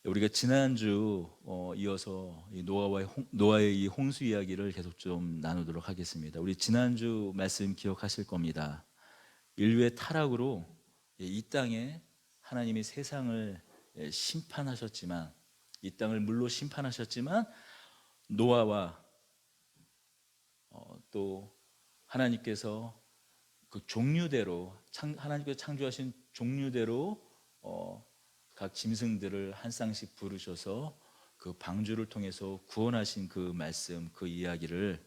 우리가 지난주 이어서 이 노아의 이 홍수 이야기를 계속 좀 나누도록 하겠습니다. 우리 지난주 말씀 기억하실 겁니다. 인류의 타락으로 이 땅에 하나님이 세상을 심판하셨지만, 이 땅을 물로 심판하셨지만, 노아와 또 하나님께서 그 종류대로 하나님께서 창조하신 종류대로 각 짐승들을 한 쌍씩 부르셔서 그 방주를 통해서 구원하신 그 말씀, 그 이야기를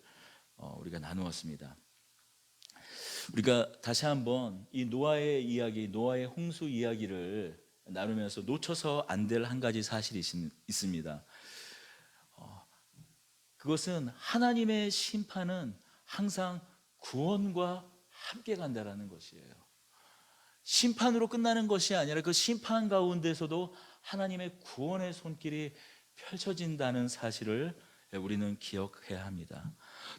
우리가 나누었습니다. 우리가 다시 한번 이 노아의 이야기, 노아의 홍수 이야기를 나누면서 놓쳐서 안 될 한 가지 사실이 있습니다. 그것은 하나님의 심판은 항상 구원과 함께 간다라는 것이에요. 심판으로 끝나는 것이 아니라 그 심판 가운데서도 하나님의 구원의 손길이 펼쳐진다는 사실을 우리는 기억해야 합니다.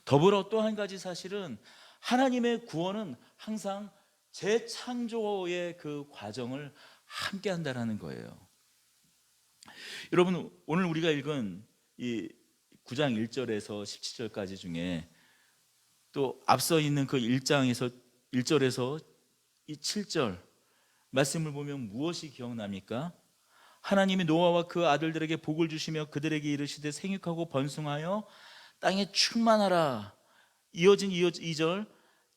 더불어 또 한 가지 사실은 하나님의 구원은 항상 재창조의 그 과정을 함께 한다는 거예요. 여러분, 오늘 우리가 읽은 이 9장 1절에서 17절까지 중에 또 앞서 있는 그 1장에서 1절에서 이 7절 말씀을 보면 무엇이 기억납니까? 하나님이 노아와 그 아들들에게 복을 주시며 그들에게 이르시되 생육하고 번성하여 땅에 충만하라. 이어진 2절,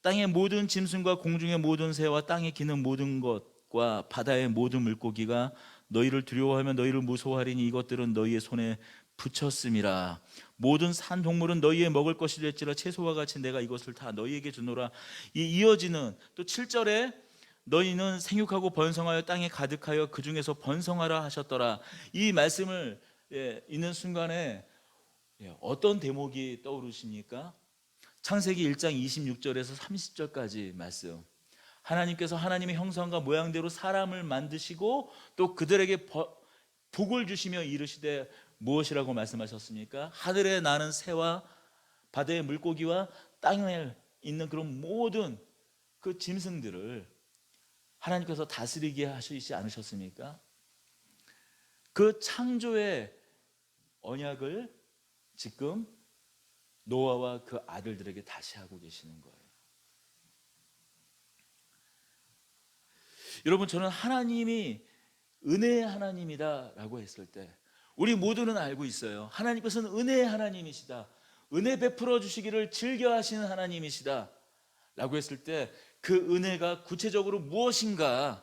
땅의 모든 짐승과 공중의 모든 새와 땅에 기는 모든 것과 바다의 모든 물고기가 너희를 두려워하며 너희를 무서워하리니 이것들은 너희의 손에 붙였음이라. 모든 산 동물은 너희의 먹을 것이 될지라 채소와 같이 내가 이것을 다 너희에게 주노라. 이 이어지는 또 7절에 너희는 생육하고 번성하여 땅에 가득하여 그 중에서 번성하라 하셨더라. 이 말씀을 읽는 순간에 어떤 대목이 떠오르십니까? 창세기 1장 26절에서 30절까지 말씀. 하나님께서 하나님의 형상과 모양대로 사람을 만드시고 또 그들에게 복을 주시며 이르시되 무엇이라고 말씀하셨습니까? 하늘에 나는 새와 바다의 물고기와 땅에 있는 그런 모든 그 짐승들을 하나님께서 다스리게 하시지 않으셨습니까? 그 창조의 언약을 지금 노아와 그 아들들에게 다시 하고 계시는 거예요. 여러분, 저는 하나님이 은혜의 하나님이다라고 했을 때 우리 모두는 알고 있어요. 하나님께서는 은혜의 하나님이시다, 은혜 베풀어 주시기를 즐겨 하시는 하나님이시다 라고 했을 때 그 은혜가 구체적으로 무엇인가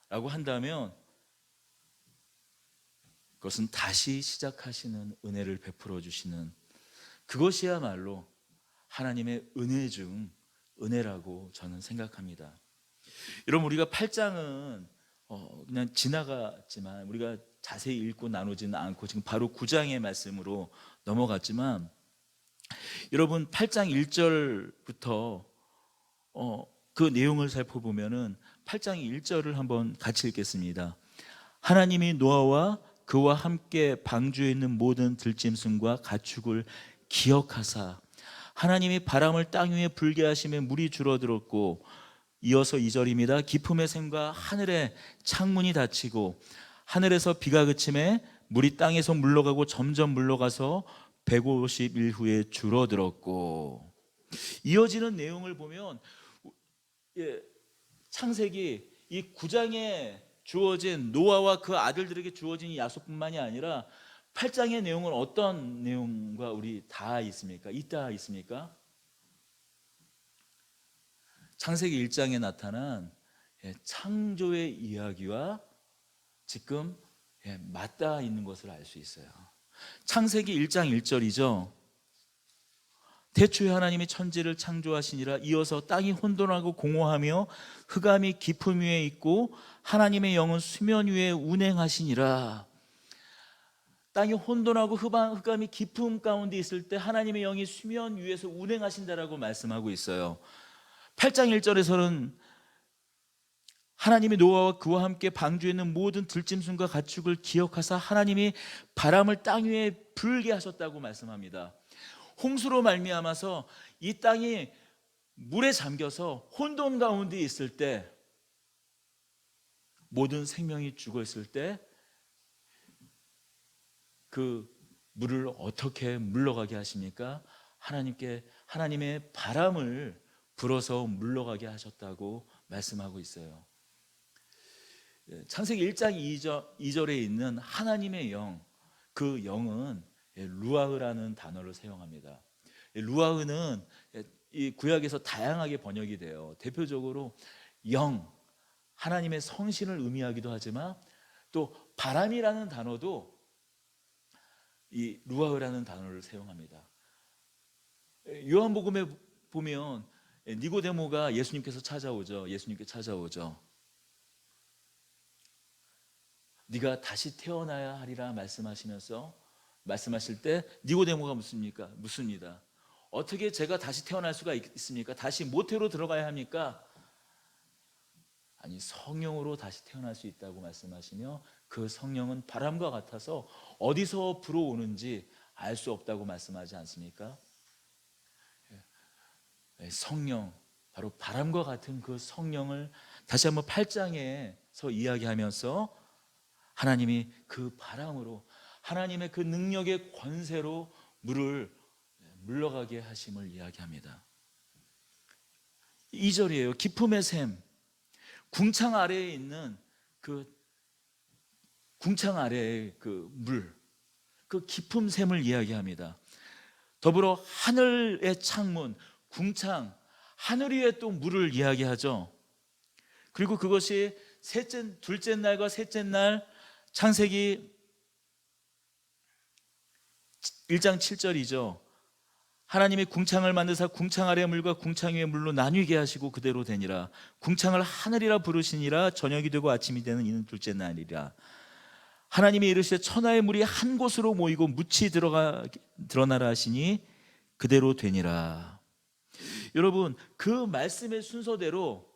라고 한다면 그것은 다시 시작하시는 은혜를 베풀어 주시는 그것이야말로 하나님의 은혜 중 은혜라고 저는 생각합니다. 여러분, 우리가 8장은 그냥 지나갔지만 우리가 자세히 읽고 나누지는 않고 지금 바로 9장의 말씀으로 넘어갔지만, 여러분 8장 1절부터 그 내용을 살펴보면은 8장 1절을 한번 같이 읽겠습니다. 하나님이 노아와 그와 함께 방주에 있는 모든 들짐승과 가축을 기억하사 하나님이 바람을 땅 위에 불게 하시며 물이 줄어들었고, 이어서 2절입니다. 기품의 샘과 하늘의 창문이 닫히고 하늘에서 비가 그침에 물이 땅에서 물러가고 점점 물러가서 150일 후에 줄어들었고. 이어지는 내용을 보면 창세기 이 9장에 주어진 노아와 그 아들들에게 주어진 약속뿐만이 아니라 8장의 내용은 어떤 내용과 우리 다 있습니까? 있다 있습니까? 창세기 1장에 나타난 창조의 이야기와 지금 맞닿아 있는 것을 알 수 있어요. 창세기 1장 1절이죠. 태초에 하나님이 천지를 창조하시니라. 이어서 땅이 혼돈하고 공허하며 흑암이 깊음 위에 있고 하나님의 영은 수면 위에 운행하시니라. 땅이 혼돈하고 흑암이 깊음 가운데 있을 때 하나님의 영이 수면 위에서 운행하신다라고 말씀하고 있어요. 8장 1절에서는 하나님이 노아와 그와 함께 방주에 있는 모든 들짐승과 가축을 기억하사 하나님이 바람을 땅 위에 불게 하셨다고 말씀합니다. 홍수로 말미암아서 이 땅이 물에 잠겨서 혼돈 가운데 있을 때, 모든 생명이 죽어 있을 때 그 물을 어떻게 물러가게 하십니까? 하나님의 바람을 불어서 물러가게 하셨다고 말씀하고 있어요. 창세기 1장 2절에 있는 하나님의 영, 그 영은 루아흐라는 단어를 사용합니다. 루아흐는 이 구약에서 다양하게 번역이 돼요. 대표적으로 영, 하나님의 성신을 의미하기도 하지만 또 바람이라는 단어도 이 루아흐라는 단어를 사용합니다. 요한복음에 보면 니고데모가 예수님께 찾아오죠. 네가 다시 태어나야 하리라 말씀하실 때 니고데모가 묻습니다. 어떻게 제가 다시 태어날 수가 있습니까? 다시 모태로 들어가야 합니까? 아니, 성령으로 다시 태어날 수 있다고 말씀하시며 그 성령은 바람과 같아서 어디서 불어오는지 알 수 없다고 말씀하지 않습니까? 성령, 바로 바람과 같은 그 성령을 다시 한번 8장에서 이야기하면서 하나님이 그 바람으로, 하나님의 그 능력의 권세로 물을 물러가게 하심을 이야기합니다. 2절이에요. 기품의 샘, 궁창 아래에 있는 궁창 아래의 그 물, 그 깊은 샘을 이야기합니다. 더불어 하늘의 창문, 궁창, 하늘 위에 또 물을 이야기하죠. 그리고 그것이 둘째 날과 셋째 날, 창세기 1장 7절이죠. 하나님이 궁창을 만드사 궁창 아래 물과 궁창 위의 물로 나뉘게 하시고 그대로 되니라. 궁창을 하늘이라 부르시니라. 저녁이 되고 아침이 되는 이는 둘째 날이라. 하나님이 이르시되 천하의 물이 한 곳으로 모이고 묻이 드러나라 하시니 그대로 되니라. 여러분, 그 말씀의 순서대로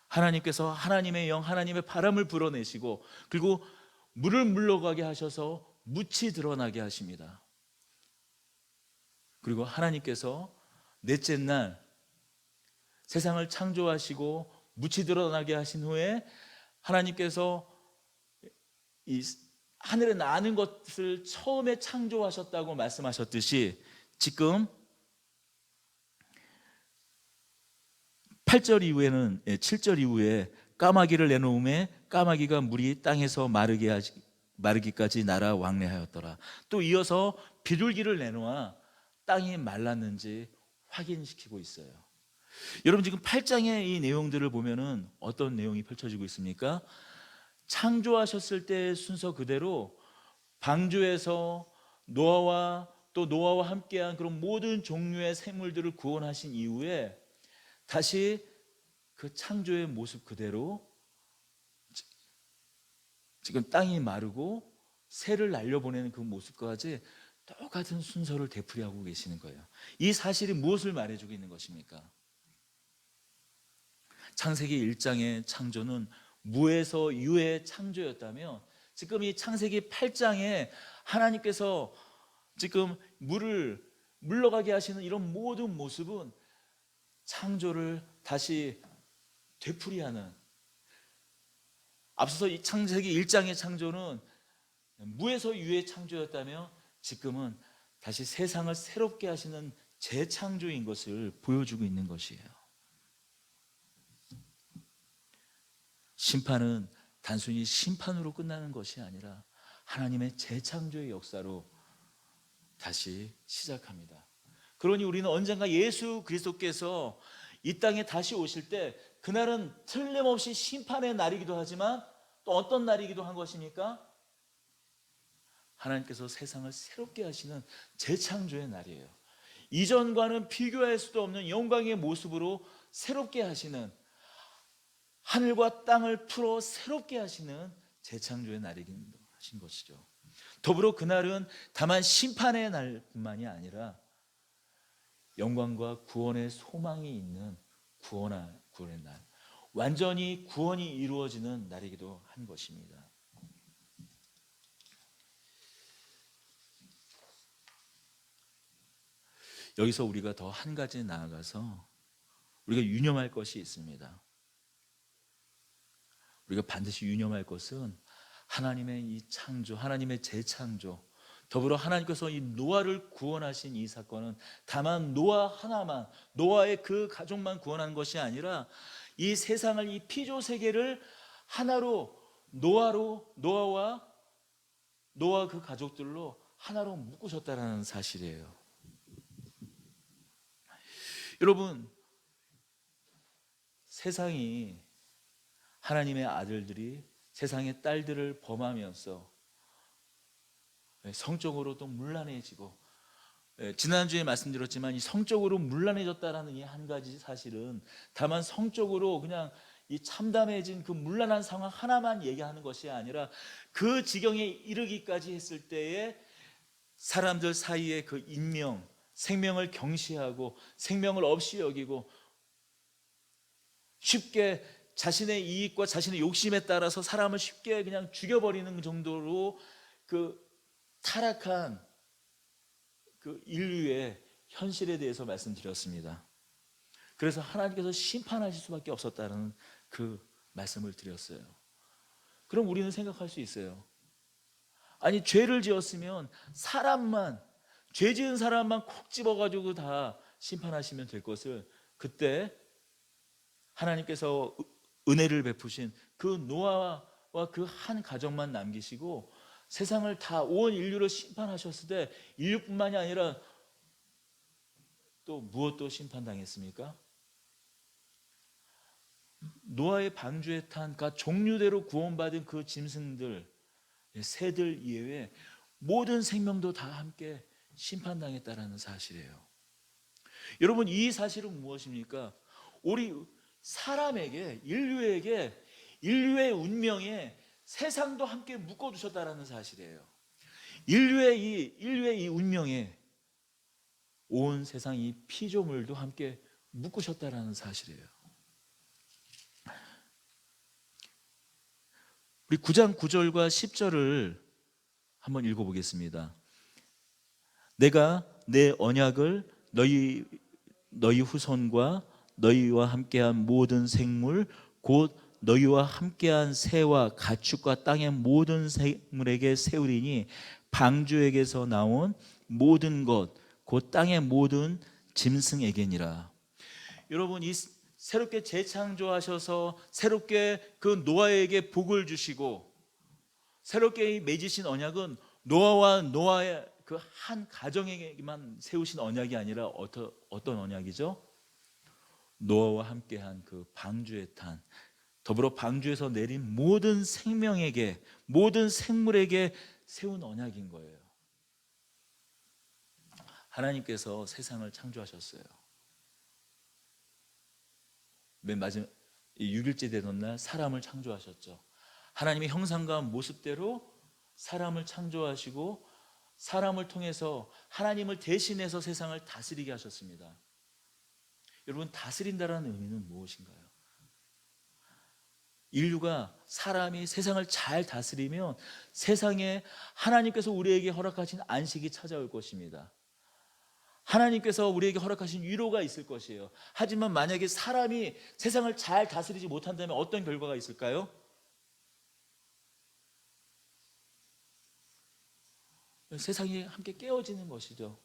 하나님께서 하나님의 영, 하나님의 바람을 불어내시고 그리고 물을 물러가게 하셔서 묻이 드러나게 하십니다. 그리고 하나님께서 넷째 날 세상을 창조하시고 묻이 드러나게 하신 후에 하나님께서 이 하늘에 나는 것을 처음에 창조하셨다고 말씀하셨듯이 지금 7절 이후에 까마귀를 내놓음에 까마귀가 물이 땅에서 마르기까지 날아 왕래하였더라. 또 이어서 비둘기를 내놓아 땅이 말랐는지 확인시키고 있어요. 여러분, 지금 8장의 이 내용들을 보면은 어떤 내용이 펼쳐지고 있습니까? 창조하셨을 때의 순서 그대로 방주에서 노아와 함께한 그런 모든 종류의 생물들을 구원하신 이후에 다시 그 창조의 모습 그대로 지금 땅이 마르고 새를 날려보내는 그 모습까지 똑같은 순서를 되풀이하고 계시는 거예요. 이 사실이 무엇을 말해주고 있는 것입니까? 창세기 1장의 창조는 무에서 유의 창조였다면 지금 이 창세기 8장에 하나님께서 지금 물을 물러가게 하시는 이런 모든 모습은 창조를 다시 되풀이하는, 앞서서 이 창세기 1장의 창조는 무에서 유의 창조였다면 지금은 다시 세상을 새롭게 하시는 재창조인 것을 보여주고 있는 것이에요. 심판은 단순히 심판으로 끝나는 것이 아니라 하나님의 재창조의 역사로 다시 시작합니다. 그러니 우리는 언젠가 예수 그리스도께서 이 땅에 다시 오실 때 그날은 틀림없이 심판의 날이기도 하지만 또 어떤 날이기도 한 것입니까? 하나님께서 세상을 새롭게 하시는 재창조의 날이에요. 이전과는 비교할 수도 없는 영광의 모습으로 새롭게 하시는, 하늘과 땅을 풀어 새롭게 하시는 재창조의 날이긴 하신 것이죠. 더불어 그날은 다만 심판의 날뿐만이 아니라 영광과 구원의 소망이 있는 구원의 날, 완전히 구원이 이루어지는 날이기도 한 것입니다. 여기서 우리가 더 한 가지 나아가서 우리가 유념할 것이 있습니다. 우리가 반드시 유념할 것은 하나님의 이 창조, 하나님의 재창조, 더불어 하나님께서 이 노아를 구원하신 이 사건은 다만 노아 하나만, 노아의 그 가족만 구원하는 것이 아니라 이 세상을, 이 피조 세계를 하나로, 노아와 그 가족들로 하나로 묶으셨다는 사실이에요. 여러분, 세상이, 하나님의 아들들이 세상의 딸들을 범하면서 성적으로도 문란해지고, 지난주에 말씀드렸지만 이 성적으로 문란해졌다라는 이 한 가지 사실은 다만 성적으로 그냥 이 참담해진 그 문란한 상황 하나만 얘기하는 것이 아니라 그 지경에 이르기까지 했을 때에 사람들 사이에 그 인명, 생명을 경시하고 생명을 없이 여기고 쉽게 자신의 이익과 자신의 욕심에 따라서 사람을 쉽게 그냥 죽여버리는 정도로 그 타락한 그 인류의 현실에 대해서 말씀드렸습니다. 그래서 하나님께서 심판하실 수밖에 없었다는 그 말씀을 드렸어요. 그럼 우리는 생각할 수 있어요. 아니, 죄를 지었으면 사람만, 죄 지은 사람만 콕 집어가지고 다 심판하시면 될 것을, 그때 하나님께서 은혜를 베푸신 그 노아와 그 한 가정만 남기시고 세상을 다 온 인류를 심판하셨을 때 인류뿐만이 아니라 또 무엇도 심판당했습니까? 노아의 방주에 탄 그 종류대로 구원받은 그 짐승들, 새들 이외에 모든 생명도 다 함께 심판당했다라는 사실이에요. 여러분, 이 사실은 무엇입니까? 우리 사람에게, 인류의 운명에 세상도 함께 묶어두셨다라는 사실이에요. 인류의 이 운명에 온 세상 이 피조물도 함께 묶으셨다라는 사실이에요. 우리 9장 9절과 10절을 한번 읽어보겠습니다. 내가 내 언약을 너희 후손과 너희와 함께한 모든 생물 곧 너희와 함께한 새와 가축과 땅의 모든 생물에게 세우리니 방주에게서 나온 모든 것 곧 땅의 모든 짐승에게니라. 여러분, 이 새롭게 재창조하셔서 새롭게 그 노아에게 복을 주시고 새롭게 맺으신 언약은 노아와 노아의 그 한 가정에게만 세우신 언약이 아니라 어떤 언약이죠? 노아와 함께한 그 방주에 탄, 더불어 방주에서 내린 모든 생명에게, 모든 생물에게 세운 언약인 거예요. 하나님께서 세상을 창조하셨어요. 맨 마지막 6일째 되던 날 사람을 창조하셨죠. 하나님의 형상과 모습대로 사람을 창조하시고 사람을 통해서 하나님을 대신해서 세상을 다스리게 하셨습니다. 여러분, 다스린다라는 의미는 무엇인가요? 인류가, 사람이 세상을 잘 다스리면 세상에 하나님께서 우리에게 허락하신 안식이 찾아올 것입니다. 하나님께서 우리에게 허락하신 위로가 있을 것이에요. 하지만 만약에 사람이 세상을 잘 다스리지 못한다면 어떤 결과가 있을까요? 세상이 함께 깨어지는 것이죠.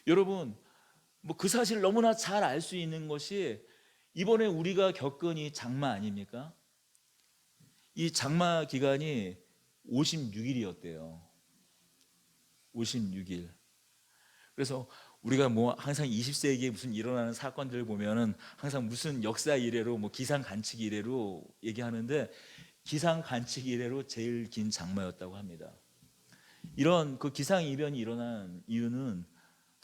여러분, 그 사실을 너무나 잘 알 수 있는 것이 이번에 우리가 겪은 이 장마 아닙니까? 이 장마 기간이 56일이었대요. 56일. 그래서 우리가 항상 20세기에 무슨 일어나는 사건들 보면은 항상 무슨 역사 이래로 기상 관측 이래로 얘기하는데 기상 관측 이래로 제일 긴 장마였다고 합니다. 이런 그 기상 이변이 일어난 이유는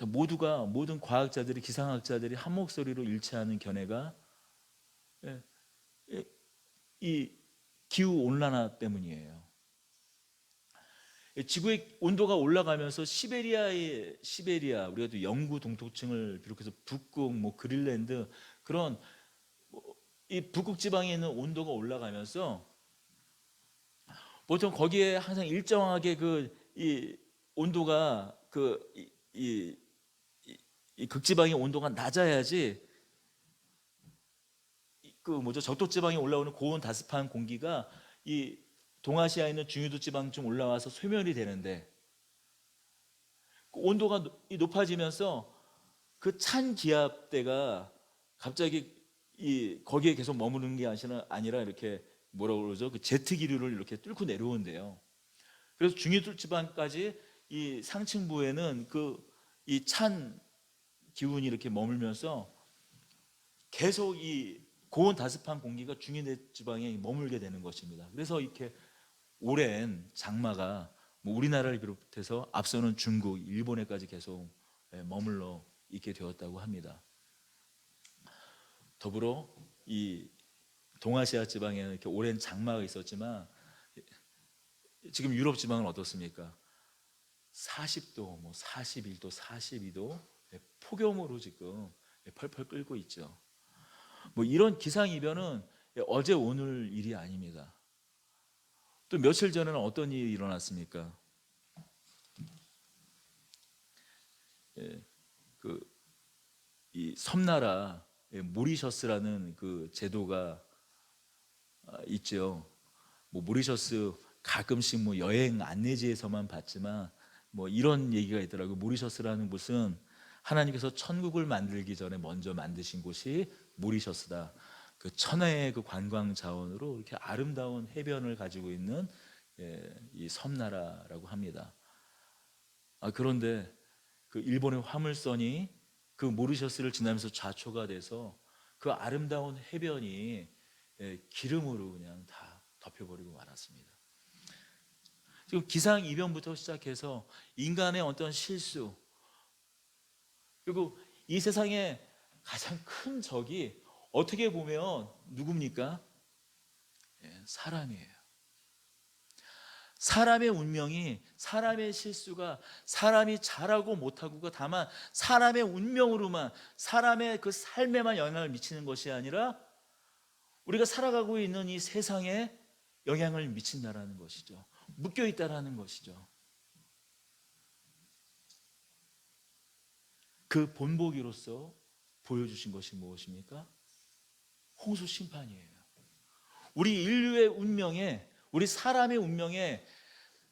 모든 과학자들이, 기상학자들이 한 목소리로 일치하는 견해가 이 기후 온난화 때문이에요. 지구의 온도가 올라가면서 시베리아, 우리가 또 영구 동토층을 비롯해서 북극, 그린랜드, 그런 이 북극 지방에 있는 온도가 올라가면서 보통 거기에 항상 일정하게 이 온도가 이 극지방의 온도가 낮아야지 적도 지방에 올라오는 고온 다습한 공기가 이 동아시아에 있는 중위도 지방 좀 올라와서 소멸이 되는데, 그 온도가 높아지면서 그 찬 기압대가 갑자기 거기에 계속 머무르는 게 아니라 이렇게 뭐라고 그러죠? 그 제트 기류를 이렇게 뚫고 내려온대요. 그래서 중위도 지방까지 이 상층부에는 그 이 찬 기운이 이렇게 머물면서 계속 이 고온 다습한 공기가 중위도 지방에 머물게 되는 것입니다. 그래서 이렇게 오랜 장마가 뭐 우리나라를 비롯해서 앞서는 중국, 일본에까지 계속 머물러 있게 되었다고 합니다. 더불어 이 동아시아 지방에는 이렇게 오랜 장마가 있었지만 지금 유럽 지방은 어떻습니까? 40도, 뭐 41도, 42도 폭염으로 지금 펄펄 끓고 있죠. 뭐 이런 기상 이변은 어제 오늘 일이 아닙니다. 또 며칠 전에는 어떤 일이 일어났습니까? 이 섬나라 모리셔스라는 그 제도가 있죠. 뭐 모리셔스 가끔씩 뭐 여행 안내지에서만 봤지만 뭐 이런 얘기가 있더라고요. 모리셔스라는 곳은 하나님께서 천국을 만들기 전에 먼저 만드신 곳이 모리셔스다. 그 천혜의 그 관광 자원으로 이렇게 아름다운 해변을 가지고 있는 이 섬나라라고 합니다. 그런데 그 일본의 화물선이 그 모리셔스를 지나면서 좌초가 돼서 그 아름다운 해변이 기름으로 그냥 다 덮여버리고 말았습니다. 지금 기상 이변부터 시작해서 인간의 어떤 실수, 그리고 이 세상에 가장 큰 적이 어떻게 보면 누굽니까? 사람이에요. 사람의 운명이, 사람의 실수가, 사람이 잘하고 못하고가 다만 사람의 운명으로만, 사람의 그 삶에만 영향을 미치는 것이 아니라 우리가 살아가고 있는 이 세상에 영향을 미친다라는 것이죠. 묶여 있다라는 것이죠. 그 본보기로서 보여주신 것이 무엇입니까? 홍수 심판이에요. 우리 인류의 운명에, 우리 사람의 운명에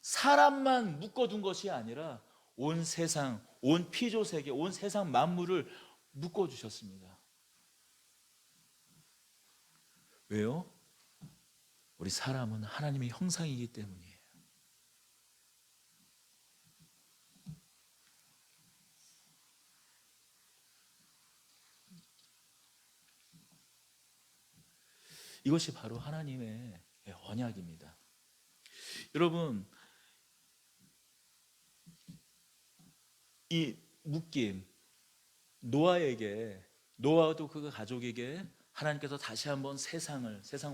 사람만 묶어둔 것이 아니라 온 세상, 온 피조세계, 온 세상 만물을 묶어주셨습니다. 왜요? 우리 사람은 하나님의 형상이기 때문이에요. 이것이 바로 하나님의 언약입니다. 여러분, 이 묶임, 노아도 그 가족에게 하나님께서 다시 한번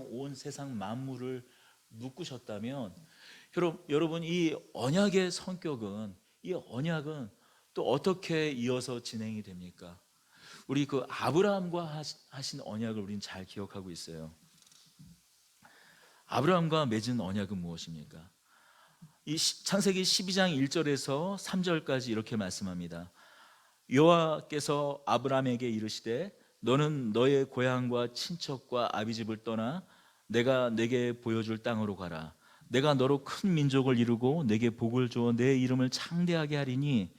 온 세상 만물을 묶으셨다면, 여러분 이 언약의 성격은, 이 언약은 또 어떻게 이어서 진행이 됩니까? 우리 그 아브라함과 하신 언약을 우리는 잘 기억하고 있어요. 아브라함과 맺은 언약은 무엇입니까? 이 창세기 12장 1절에서 3절까지 이렇게 말씀합니다. 여호와께서 아브라함에게 이르시되 너는 너의 고향과 친척과 아비집을 떠나 내가 내게 보여줄 땅으로 가라. 내가 너로 큰 민족을 이루고 내게 복을 주어 내 이름을 창대하게 하리니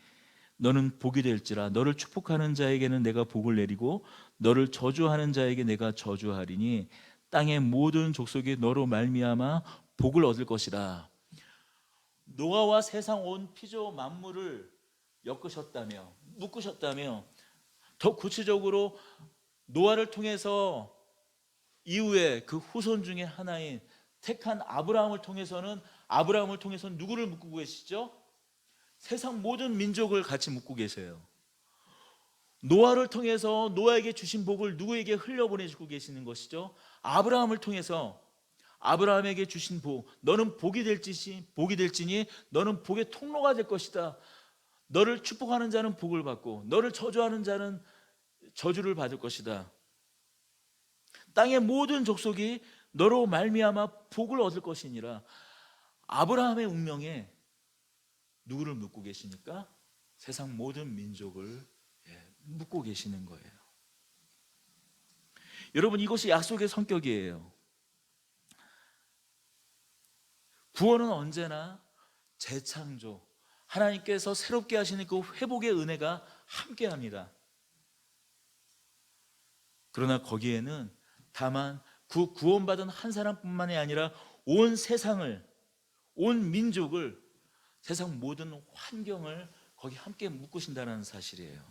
너는 복이 될지라. 너를 축복하는 자에게는 내가 복을 내리고 너를 저주하는 자에게 내가 저주하리니 땅의 모든 족속이 너로 말미암아 복을 얻을 것이라. 노아와 세상 온 피조 만물을 엮으셨다며, 묶으셨다며, 더 구체적으로 노아를 통해서 이후에 그 후손 중에 하나인 택한 아브라함을 통해서는 누구를 묶고 계시죠? 세상 모든 민족을 같이 묶고 계세요. 노아를 통해서 노아에게 주신 복을 누구에게 흘려보내주고 계시는 것이죠? 아브라함을 통해서 아브라함에게 주신 복, 너는 복이 될지니 너는 복의 통로가 될 것이다. 너를 축복하는 자는 복을 받고 너를 저주하는 자는 저주를 받을 것이다. 땅의 모든 족속이 너로 말미암아 복을 얻을 것이니라. 아브라함의 운명에 누구를 묻고 계시니까? 세상 모든 민족을 묻고 계시는 거예요. 여러분, 이것이 약속의 성격이에요. 구원은 언제나 재창조, 하나님께서 새롭게 하시는 그 회복의 은혜가 함께합니다. 그러나 거기에는 다만 그 구원받은 한 사람뿐만이 아니라 온 세상을, 온 민족을, 세상 모든 환경을 거기 함께 묶으신다는 사실이에요.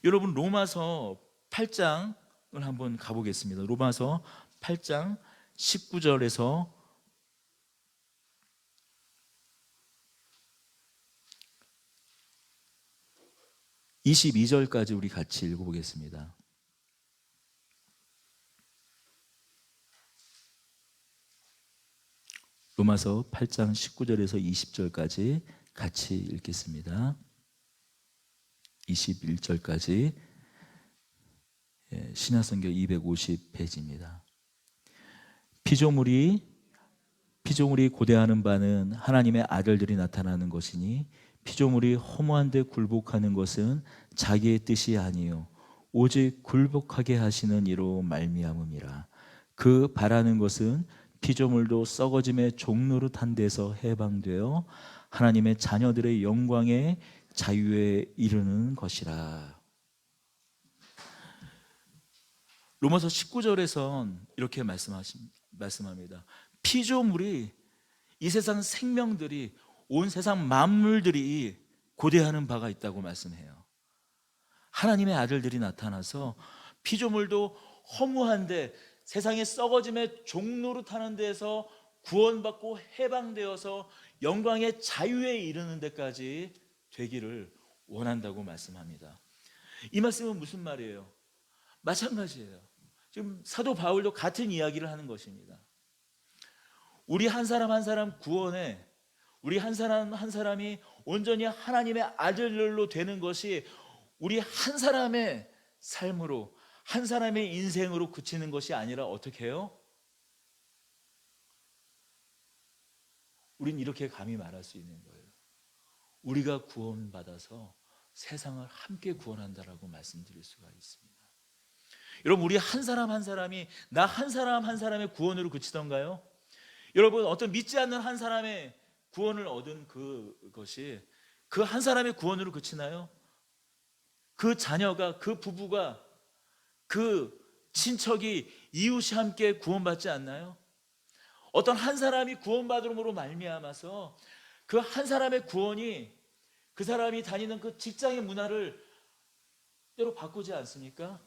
여러분, 로마서 8장을 한번 가보겠습니다. 로마서 8장 19절에서 22절까지 우리 같이 읽어보겠습니다. 로마서 8장 19절에서 20절까지 같이 읽겠습니다. 21절까지 신약성경 250페이지입니다. 피조물이 고대하는 바는 하나님의 아들들이 나타나는 것이니 피조물이 허무한 데 굴복하는 것은 자기의 뜻이 아니요 오직 굴복하게 하시는 이로 말미암음이라. 그 바라는 것은 피조물도 썩어짐의 종노릇한 데서 해방되어 하나님의 자녀들의 영광의 자유에 이르는 것이라. 로마서 19절에선 이렇게 말씀합니다. 피조물이, 이 세상 생명들이, 온 세상 만물들이 고대하는 바가 있다고 말씀해요. 하나님의 아들들이 나타나서 피조물도 허무한데 세상의 썩어짐의 종노릇하는 데에서 구원받고 해방되어서 영광의 자유에 이르는 데까지 되기를 원한다고 말씀합니다. 이 말씀은 무슨 말이에요? 마찬가지예요. 지금 사도 바울도 같은 이야기를 하는 것입니다. 우리 한 사람 한 사람 구원에, 우리 한 사람 한 사람이 온전히 하나님의 아들들로 되는 것이 우리 한 사람의 삶으로, 한 사람의 인생으로 그치는 것이 아니라 어떻게 해요? 우린 이렇게 감히 말할 수 있는 거예요. 우리가 구원받아서 세상을 함께 구원한다라고 말씀드릴 수가 있습니다. 여러분, 우리 한 사람 한 사람이 나 한 사람 한 사람의 구원으로 그치던가요? 여러분, 어떤 믿지 않는 한 사람의 구원을 얻은 그것이 그 한 사람의 구원으로 그치나요? 그 자녀가, 그 부부가, 그 친척이, 이웃이 함께 구원받지 않나요? 어떤 한 사람이 구원받음으로 말미암아서 그 한 사람의 구원이 그 사람이 다니는 그 직장의 문화를 때로 바꾸지 않습니까?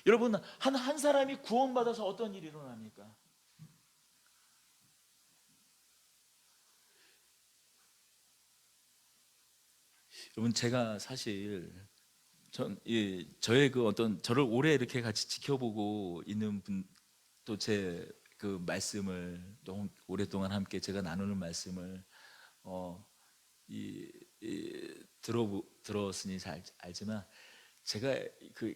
여러분, 한 사람이 구원받아서 어떤 일이 일어납니까? 여러분, 제가 사실 저의 그 어떤 저를 오래 이렇게 같이 지켜보고 있는 분, 또 제 그 말씀을 너무 오랫동안 함께 제가 나누는 말씀을 들었으니 잘 알지만 제가 그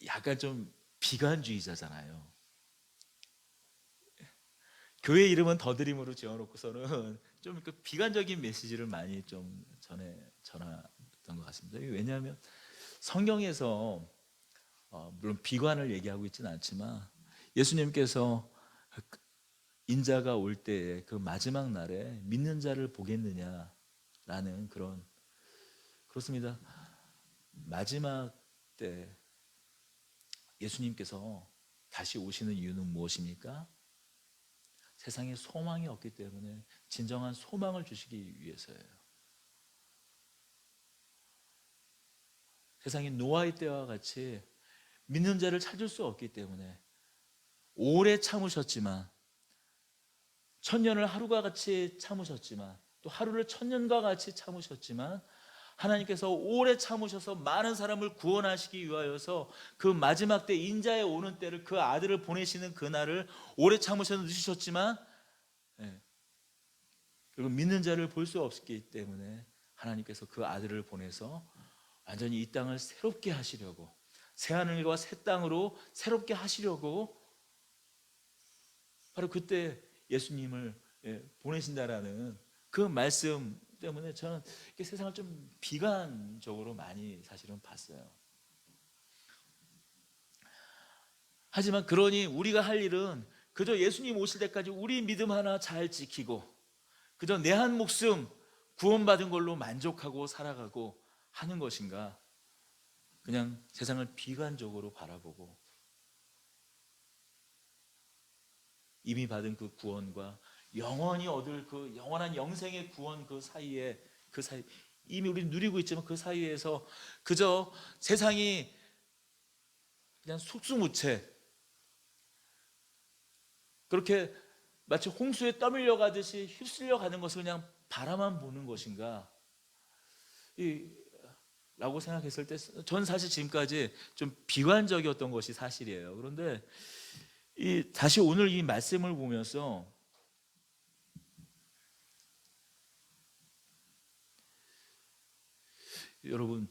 약간 좀 비관주의자잖아요. 교회 이름은 더드림으로 지어놓고서는 좀 그 비관적인 메시지를 많이 좀 전했던 것 같습니다. 왜냐하면 성경에서 물론 비관을 얘기하고 있지는 않지만 예수님께서 인자가 올 때에 그 마지막 날에 믿는 자를 보겠느냐라는 그렇습니다. 마지막 때 예수님께서 다시 오시는 이유는 무엇입니까? 세상에 소망이 없기 때문에 진정한 소망을 주시기 위해서예요. 세상이 노아의 때와 같이 믿는 자를 찾을 수 없기 때문에 오래 참으셨지만, 천년을 하루가 같이 참으셨지만, 또 하루를 천년과 같이 참으셨지만, 하나님께서 오래 참으셔서 많은 사람을 구원하시기 위하여서 그 마지막 때, 인자에 오는 때를, 그 아들을 보내시는 그날을 오래 참으셔서 늦으셨지만, 그리고 믿는 자를 볼 수 없기 때문에 하나님께서 그 아들을 보내서 완전히 이 땅을 새롭게 하시려고, 새 하늘과 새 땅으로 새롭게 하시려고 바로 그때 예수님을 보내신다라는 그 말씀 때문에 저는 세상을 좀 비관적으로 많이 사실은 봤어요. 하지만 그러니 우리가 할 일은 그저 예수님 오실 때까지 우리 믿음 하나 잘 지키고 그저 내 한 목숨 구원받은 걸로 만족하고 살아가고 하는 것인가? 그냥 세상을 비관적으로 바라보고 이미 받은 그 구원과 영원히 얻을 그 영원한 영생의 구원 그 사이 이미 우리 누리고 있지만 그 사이에서 그저 세상이 그냥 속수무책 그렇게 마치 홍수에 떠밀려 가듯이 휩쓸려 가는 것을 그냥 바라만 보는 것인가? 라고 생각했을 때 전 사실 지금까지 좀 비관적이었던 것이 사실이에요. 그런데 다시 오늘 이 말씀을 보면서 여러분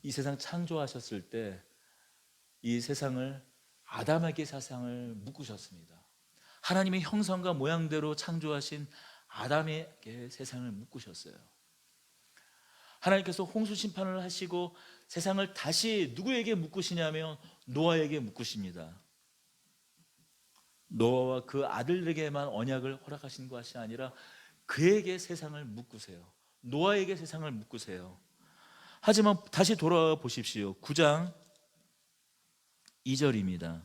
이 세상 창조하셨을 때 이 세상을 아담에게 세상을 묶으셨습니다. 하나님의 형상과 모양대로 창조하신 아담에게 세상을 묶으셨어요. 하나님께서 홍수 심판을 하시고 세상을 다시 누구에게 묶으시냐면 노아에게 묶으십니다. 노아와 그 아들에게만 언약을 허락하신 것이 아니라 그에게 세상을 묶으세요. 노아에게 세상을 묶으세요. 하지만 다시 돌아와 보십시오. 9장 2절입니다.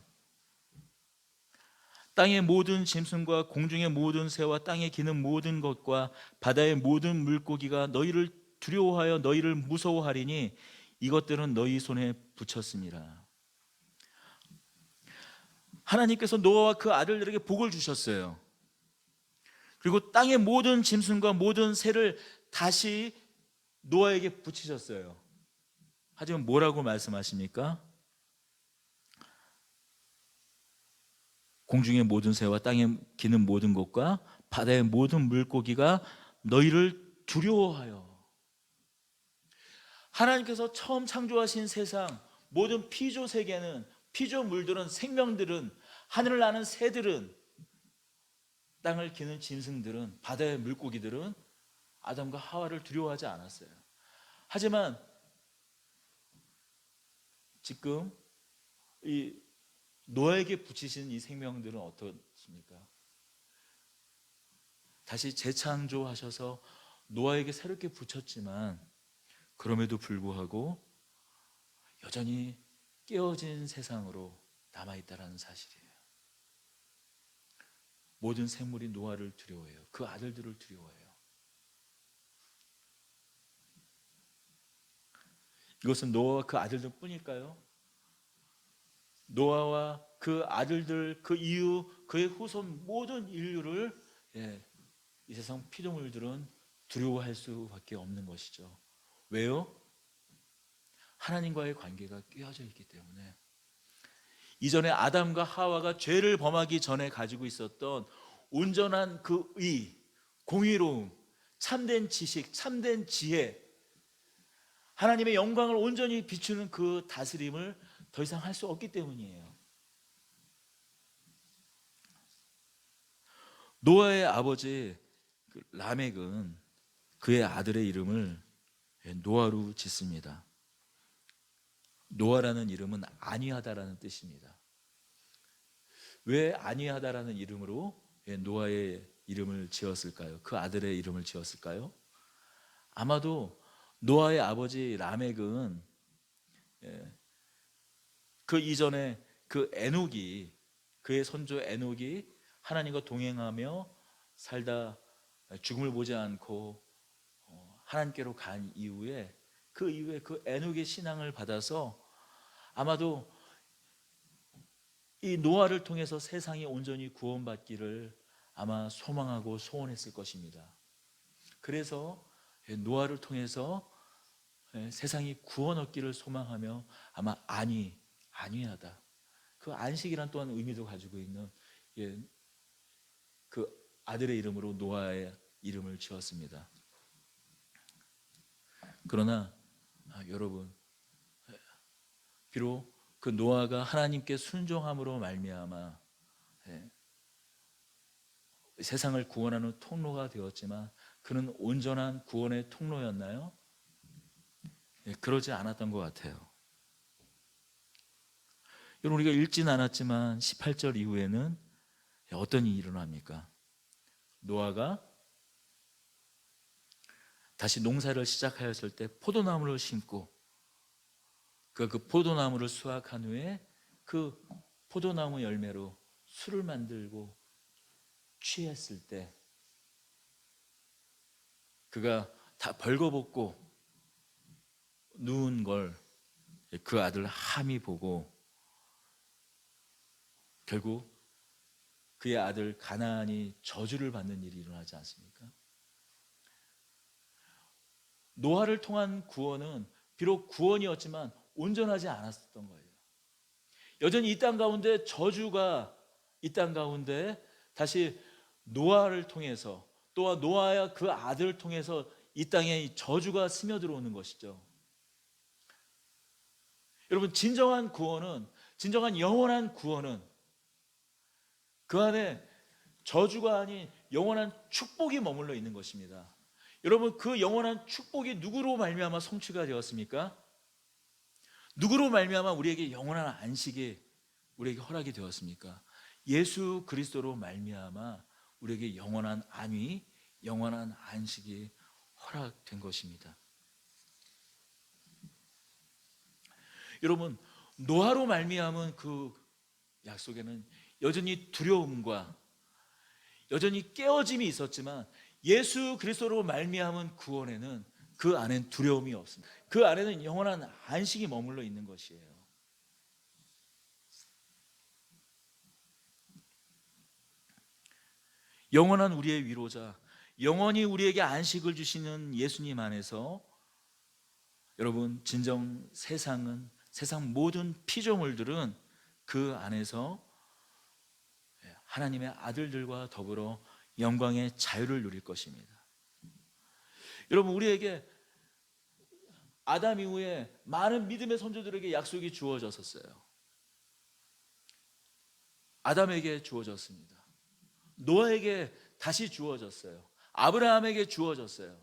땅의 모든 짐승과 공중의 모든 새와 땅에 기는 모든 것과 바다의 모든 물고기가 너희를 두려워하여 너희를 무서워하리니 이것들은 너희 손에 붙였습니다. 하나님께서 노아와 그 아들들에게 복을 주셨어요. 그리고 땅의 모든 짐승과 모든 새를 다시 노아에게 붙이셨어요. 하지만 뭐라고 말씀하십니까? 공중의 모든 새와 땅에 기는 모든 것과 바다의 모든 물고기가 너희를 두려워하여. 하나님께서 처음 창조하신 세상 모든 피조 세계는 피조물들은 생명들은 하늘을 나는 새들은 땅을 기는 짐승들은 바다의 물고기들은 아담과 하와를 두려워하지 않았어요. 하지만 지금 이 노아에게 붙이신 이 생명들은 어떻습니까? 다시 재창조하셔서 노아에게 새롭게 붙였지만 그럼에도 불구하고 여전히 깨어진 세상으로 남아있다는 사실이에요. 모든 생물이 노아를 두려워해요. 그 아들들을 두려워해요. 이것은 노아와 그 아들들 뿐일까요? 노아와 그 아들들, 그 이후 그의 후손 모든 인류를 이 세상 피조물들은 두려워할 수밖에 없는 것이죠. 왜요? 하나님과의 관계가 깨어져 있기 때문에. 이전에 아담과 하와가 죄를 범하기 전에 가지고 있었던 온전한 그 공의로움, 참된 지식, 참된 지혜, 하나님의 영광을 온전히 비추는 그 다스림을 더 이상 할 수 없기 때문이에요. 노아의 아버지 라멕은 그의 아들의 이름을 노아로 짓습니다. 노아라는 이름은 안위하다라는 뜻입니다. 왜 안위하다라는 이름으로 노아의 이름을 지었을까요? 그 아들의 이름을 지었을까요? 아마도 노아의 아버지 라멕은 그 이전에 그 에녹이 그의 손주 에녹이 하나님과 동행하며 살다 죽음을 보지 않고 하나님께로 간 이후에 그 이후에 그 에녹의 신앙을 받아서 아마도 이 노아를 통해서 세상이 온전히 구원받기를 아마 소망하고 소원했을 것입니다. 그래서 노아를 통해서 세상이 구원 얻기를 소망하며 아마 안위하다. 그 안식이란 또한 의미도 가지고 있는 그 아들의 이름으로 노아의 이름을 지었습니다. 그러나 여러분, 비록 그 노아가 하나님께 순종함으로 말미암아 세상을 구원하는 통로가 되었지만 그는 온전한 구원의 통로였나요? 그러지 않았던 것 같아요. 여러분, 우리가 읽진 않았지만 18절 이후에는 어떤 일이 일어납니까? 노아가 다시 농사를 시작하였을 때 포도나무를 심고 그 포도나무를 수확한 후에 그 포도나무 열매로 술을 만들고 취했을 때 그가 다 벌거벗고 누운 걸 그 아들 함이 보고 결국 그의 아들 가나안이 저주를 받는 일이 일어나지 않습니까? 노아를 통한 구원은 비록 구원이었지만 온전하지 않았던 거예요. 여전히 이 땅 가운데 저주가 이 땅 가운데 다시 노아를 통해서 또한 노아야 그 아들을 통해서 이 땅에 저주가 스며들어오는 것이죠. 여러분, 진정한 구원은, 진정한 영원한 구원은 그 안에 저주가 아닌 영원한 축복이 머물러 있는 것입니다. 여러분, 그 영원한 축복이 누구로 말미암아 성취가 되었습니까? 누구로 말미암아 우리에게 영원한 안식이 우리에게 허락이 되었습니까? 예수 그리스도로 말미암아 우리에게 영원한 안위, 영원한 안식이 허락된 것입니다. 여러분, 노아로 말미암은 그 약속에는 여전히 두려움과 여전히 깨어짐이 있었지만 예수 그리스도로 말미암은 구원에는 그 안엔 두려움이 없습니다. 그 안에는 영원한 안식이 머물러 있는 것이에요. 영원한 우리의 위로자, 영원히 우리에게 안식을 주시는 예수님 안에서 여러분, 진정 세상 모든 피조물들은 그 안에서 하나님의 아들들과 더불어 영광의 자유를 누릴 것입니다. 여러분, 우리에게 아담 이후에 많은 믿음의 선조들에게 약속이 주어졌었어요. 아담에게 주어졌습니다. 노아에게 다시 주어졌어요. 아브라함에게 주어졌어요.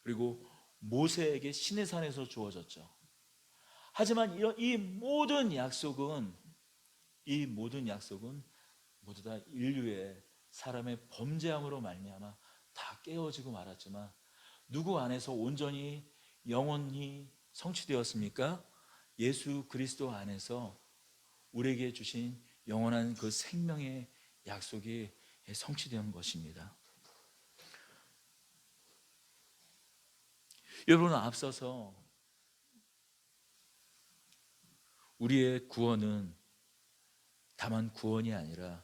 그리고 모세에게 시내산에서 주어졌죠. 하지만 이 모든 약속은 모두 다 인류의 사람의 범죄함으로 말미암아 다 깨어지고 말았지만 누구 안에서 온전히 영원히 성취되었습니까? 예수 그리스도 안에서 우리에게 주신 영원한 그 생명의 약속이 성취된 것입니다. 여러분, 앞서서 우리의 구원은 다만 구원이 아니라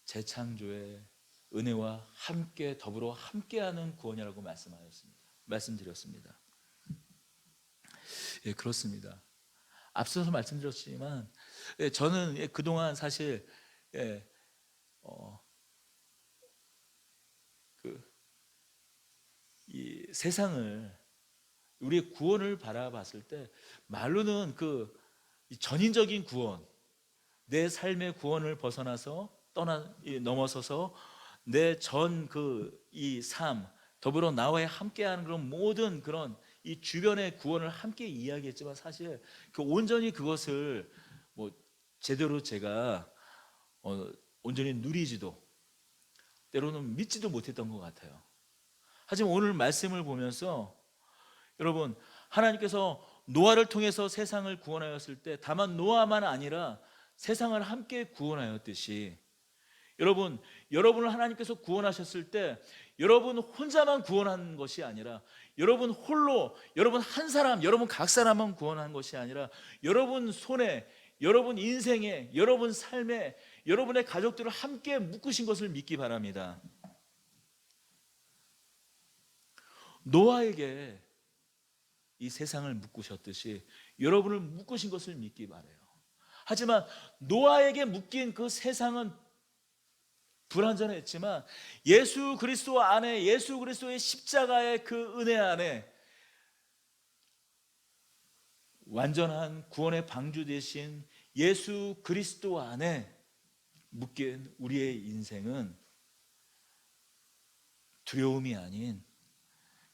재창조의 은혜와 함께 더불어 함께하는 구원이라고 말씀드렸습니다. 예, 그렇습니다. 앞서서 말씀드렸지만 저는 그동안 사실 이 세상을 우리의 구원을 바라봤을 때 말로는 그 전인적인 구원, 내 삶의 구원을 벗어나서 넘어서서 내 전 이 삶 더불어 나와 함께하는 그런 모든 그런 이 주변의 구원을 함께 이야기했지만 사실 그 온전히 그것을 뭐 제대로 제가 온전히 누리지도 때로는 믿지도 못했던 것 같아요. 하지만 오늘 말씀을 보면서 여러분, 하나님께서 노아를 통해서 세상을 구원하였을 때 다만 노아만 아니라 세상을 함께 구원하였듯이 여러분을 하나님께서 구원하셨을 때 여러분 혼자만 구원한 것이 아니라 여러분 홀로, 여러분 한 사람, 여러분 각 사람만 구원한 것이 아니라 여러분 손에, 여러분 인생에, 여러분 삶에 여러분의 가족들을 함께 묶으신 것을 믿기 바랍니다. 노아에게 이 세상을 묶으셨듯이 여러분을 묶으신 것을 믿기 바라요. 하지만 노아에게 묶인 그 세상은 불완전했지만 예수 그리스도 안에, 예수 그리스도의 십자가의 그 은혜 안에 완전한 구원의 방주 되신 예수 그리스도 안에 묶인 우리의 인생은 두려움이 아닌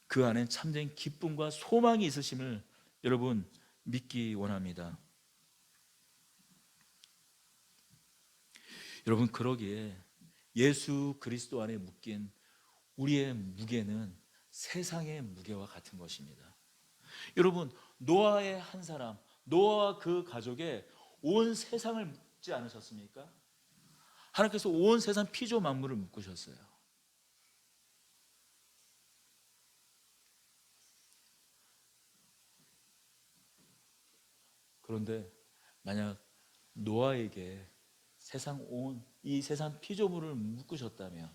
그 안에 참된 기쁨과 소망이 있으심을 여러분 믿기 원합니다. 여러분, 그러기에 예수 그리스도 안에 묶인 우리의 무게는 세상의 무게와 같은 것입니다. 여러분, 노아의 한 사람, 노아와 그 가족에 온 세상을 묶지 않으셨습니까? 하나님께서 온 세상 피조 만물을 묶으셨어요. 그런데 만약 노아에게 이 세상 피조물을 묶으셨다면,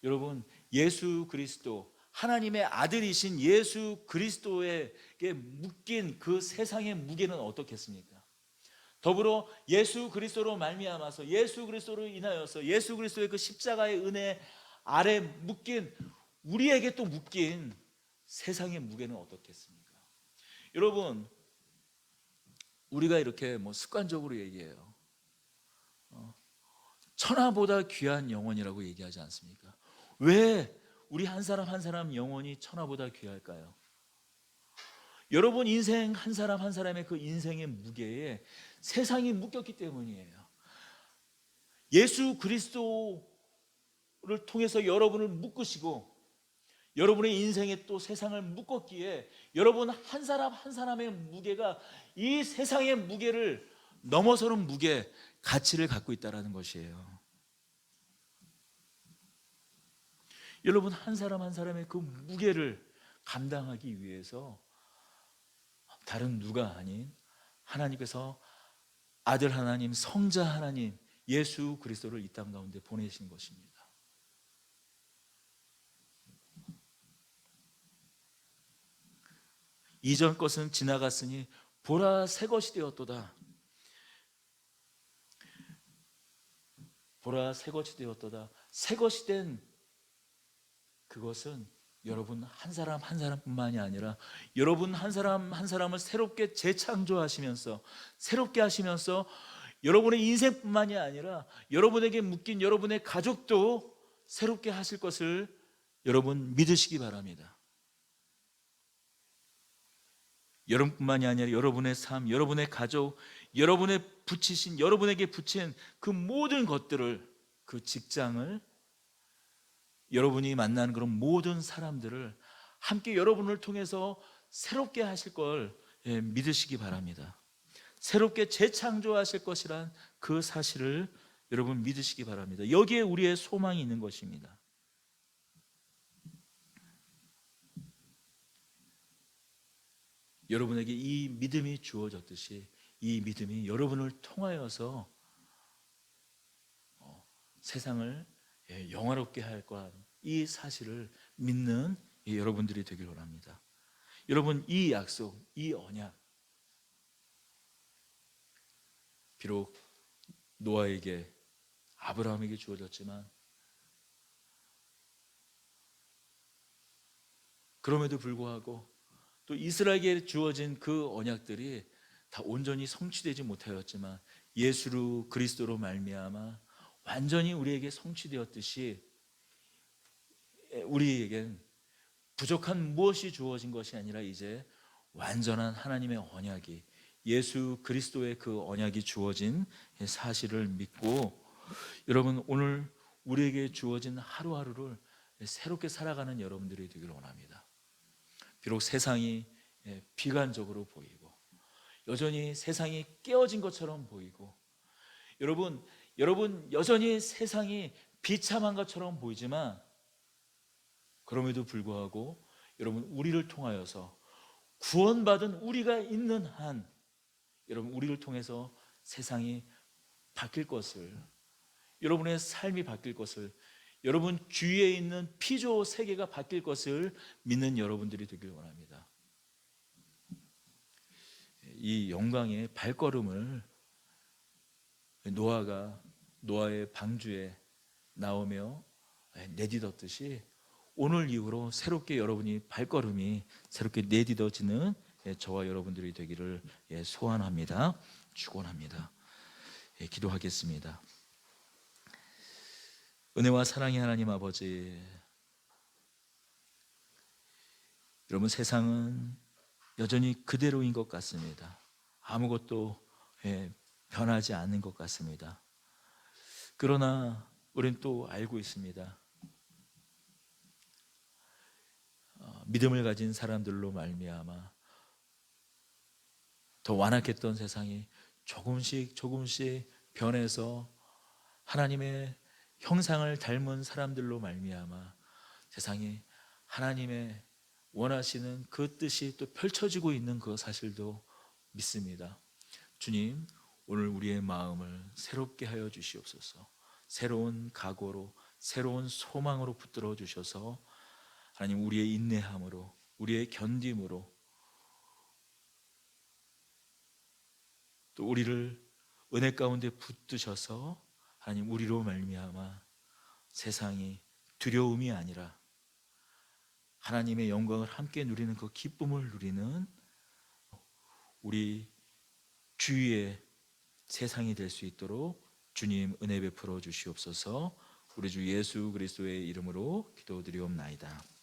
여러분, 예수 그리스도 하나님의 아들이신 예수 그리스도에게 묶인 그 세상의 무게는 어떻겠습니까? 더불어 예수 그리스도로 말미암아서 예수 그리스도로 인하여서 예수 그리스도의 그 십자가의 은혜 아래 묶인 우리에게 또 묶인 세상의 무게는 어떻겠습니까? 여러분, 우리가 이렇게 습관적으로 얘기해요. 천하보다 귀한 영혼이라고 얘기하지 않습니까? 왜 우리 한 사람 한 사람 영혼이 천하보다 귀할까요? 여러분 인생 한 사람 한 사람의 그 인생의 무게에 세상이 묶였기 때문이에요. 예수 그리스도를 통해서 여러분을 묶으시고 여러분의 인생에 또 세상을 묶었기에 여러분 한 사람 한 사람의 무게가 이 세상의 무게를 넘어서는 무게, 가치를 갖고 있다는 것이에요. 여러분 한 사람 한 사람의 그 무게를 감당하기 위해서 다른 누가 아닌 하나님께서 아들 하나님, 성자 하나님, 예수 그리스도를 이 땅 가운데 보내신 것입니다. 이전 것은 지나갔으니 보라 새 것이 되었도다. 보라 새 것이 되었도다. 새 것이 된 그것은 여러분 한 사람 한 사람뿐만이 아니라 여러분 한 사람 한 사람을 새롭게 재창조하시면서 새롭게 하시면서 여러분의 인생뿐만이 아니라 여러분에게 묶인 여러분의 가족도 새롭게 하실 것을 여러분 믿으시기 바랍니다. 여러분뿐만이 아니라 여러분의 삶, 여러분의 가족, 여러분에게 붙인 그 모든 것들을, 그 직장을, 여러분이 만나는 그런 모든 사람들을 함께 여러분을 통해서 새롭게 하실 걸 믿으시기 바랍니다. 새롭게 재창조하실 것이란 그 사실을 여러분 믿으시기 바랍니다. 여기에 우리의 소망이 있는 것입니다. 여러분에게 이 믿음이 주어졌듯이 이 믿음이 여러분을 통하여서 세상을 영화롭게 할 것, 이 사실을 믿는 여러분들이 되길 원합니다. 여러분, 이 약속, 이 언약, 비록 노아에게, 아브라함에게 주어졌지만 그럼에도 불구하고 또 이스라엘에게 주어진 그 언약들이 다 온전히 성취되지 못하였지만 예수 그리스도로 말미암아 완전히 우리에게 성취되었듯이 우리에겐 부족한 무엇이 주어진 것이 아니라 이제 완전한 하나님의 언약이, 예수 그리스도의 그 언약이 주어진 사실을 믿고, 여러분 오늘 우리에게 주어진 하루하루를 새롭게 살아가는 여러분들이 되기를 원합니다. 비록 세상이 비관적으로 보이고 여전히 세상이 깨어진 것처럼 보이고 여러분 여전히 세상이 비참한 것처럼 보이지만 그럼에도 불구하고 여러분 우리를 통하여서 구원받은 우리가 있는 한 여러분 우리를 통해서 세상이 바뀔 것을, 여러분의 삶이 바뀔 것을, 여러분 주위에 있는 피조 세계가 바뀔 것을 믿는 여러분들이 되길 원합니다. 이 영광의 발걸음을 노아의 방주에 나오며 내딛었듯이 오늘 이후로 새롭게 여러분이 발걸음이 새롭게 내딛어지는 저와 여러분들이 되기를 소원합니다. 축원합니다. 기도하겠습니다. 은혜와 사랑의 하나님 아버지, 여러분 세상은 여전히 그대로인 것 같습니다. 아무것도 변하지 않는 것 같습니다. 그러나 우리는 또 알고 있습니다. 믿음을 가진 사람들로 말미암아 더 완악했던 세상이 조금씩 조금씩 변해서 하나님의 형상을 닮은 사람들로 말미암아 세상이 하나님의 원하시는 그 뜻이 또 펼쳐지고 있는 그 사실도 믿습니다. 주님, 오늘 우리의 마음을 새롭게 하여 주시옵소서. 새로운 각오로, 새로운 소망으로 붙들어 주셔서 하나님, 우리의 인내함으로, 우리의 견딤으로, 또 우리를 은혜 가운데 붙드셔서 하나님, 우리로 말미암아 세상이 두려움이 아니라 하나님의 영광을 함께 누리는 그 기쁨을 누리는 우리 주위의 세상이 될 수 있도록 주님 은혜 베풀어 주시옵소서. 우리 주 예수 그리스도의 이름으로 기도드리옵나이다.